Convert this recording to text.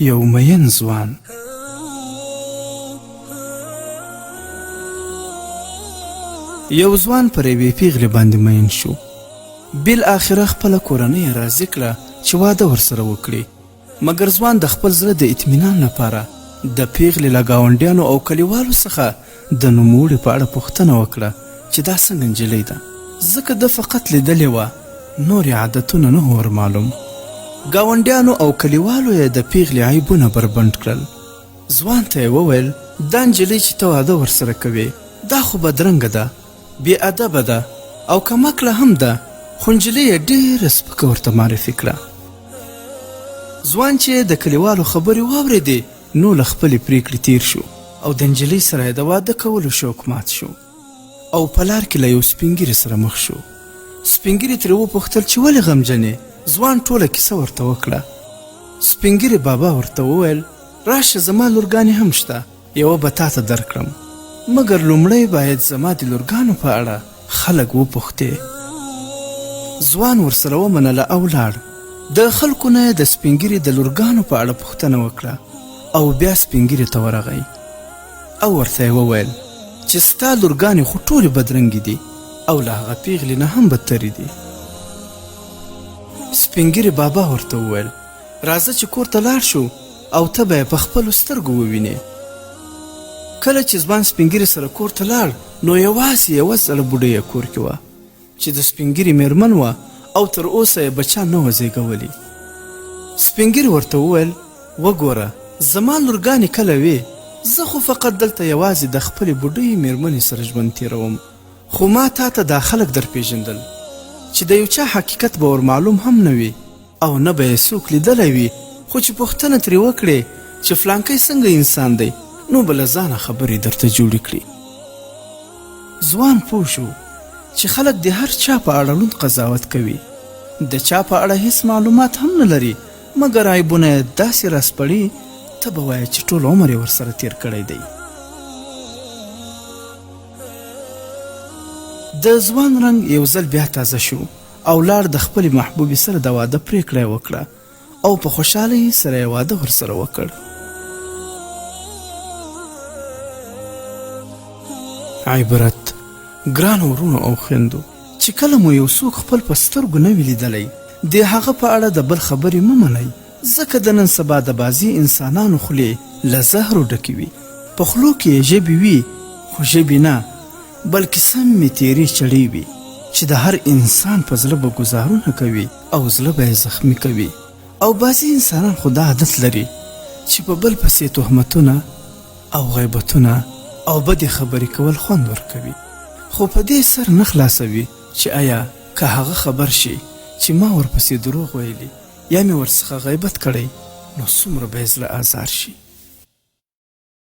یو مین ځوان یو ځوان پر یوې پیغلې باندې مین شو. بالاخره خپله کورنۍ یې راضي کړه چې واده ورسره وکړي. مګر ځوان د خپل زړه د اطمینان لپاره د پیغلې له ګاونډیانو او کلیوالو څخه د نوموړې په اړه پوښتنه وکړه چې دا څنګه نجلۍ ده، ځکه ده فقط لیدلې وه، نورې عادتونه نه ور معلوم. ګاونډیانو او کلیوالو یې د پیغلې عیبونه بربنډ کړل. ځوان ته یې وویل دا نجلۍ چې ته واده ورسره کوې دا خو بدرنګه ده، بې ادبه ده او کمکله هم ده، خو نجلۍ یې ډېره سپکه ورته معرفي کړه. ځوان چې د کلیوالو خبرې واورېدې نو له خپلې پرېکړې تیر شو او د نجلۍ سره یې د واده کولو شوق مات شو او په لار کې له یو سپین ږیري سره مخ شو. سپین ږیري ترې وپوښتل چې ولې غمجن یې؟ ځوان ټوله کیسه ورته وکړه. سپین ږیري بابا ورته وویل راشه زما لورګانې هم شته، یوه به تا ته درکړم، مګر لومړی باید زما د لورګانو په اړه خلک وپوښتې. ځوان ورسره ومنله او لاړ. د خلکو نه یې د سپین ږیري د لورګانو په اړه پوښتنه وکړه او بیا سپین ږیري ته ورغی او ورته یې وویل چې ستا لورګانې خو ټولې بدرنګې دي او له هغه پیغلې نه هم بدترې دي. سپین ږیري بابا ورته وویل راځه چې کور ته لاړ شو او ته به یې په خپلو سترګو ووینې. کله چې ځوان سپین ږیري سره کور ته لاړ نو یوازې یوه ځله بوډۍ یې کور کې وه چې د سپین ږیري میرمن وه او تر اوسه یې بچیان نه وه زیږولي. سپین ږیري ورته وویل وګوره زما لورګانې کله وې، زه خو فقط دلته یوازې د خپلې بوډۍ میرمنې سره ژوند تېروم، خو ما تا ته دا خلک در پیژندل چې د یو چا حقیقت به ور معلوم هم نه وي او نه به یې څوک لیدلی وي، خو چې پوښتنه ترې وکړې چې فلانکی څنګه انسان دی نو به له ځانه خبرې درته جوړې کړي. ځوان پوه شو چې خلک د هر چا په اړه لوند قضاوت کوي، د چا په اړه هیڅ معلومات هم نه لري، مګر عیبونه یې داسې راسپړي ته به وایه چې ټول عمر یې ورسره تیر کړی دی. د ځوان رنګ یو ځل بیا تازه شو او لاړ د خپلې محبوبې سره د واده پرېکړه یې وکړه او په خوشحالۍ سره یې واده ورسره وکړ. عبرت ګرانو ورونو او خویندو، چې کله مو یو څوک خپل په سترګو نه وي لیدلی د هغه په اړه د بل خبرې مه منئ، ځکه د نن سبا د بعضي انسانانو خولې له زهرو ډکې وي، په خولو کې یې ژبې وي خو ژبې نه بلکې سمې تیرې چړې وي چې د هر انسان په زړه به ګزارونه کوي او زړه به یې زخمي کوي. او بعضي انسانان خو دا عادت لري چې په بل پسې تهمتونه او غیبتونه او بدې خبرې کول خوند ورکوي، خو په دې سر نه خلاصوي چې آیا که هغه خبر شي چې ما ورپسې دروغ ویلي یا مې ورڅخه غیبت کړی نو څومره به یې زړه ازار شي.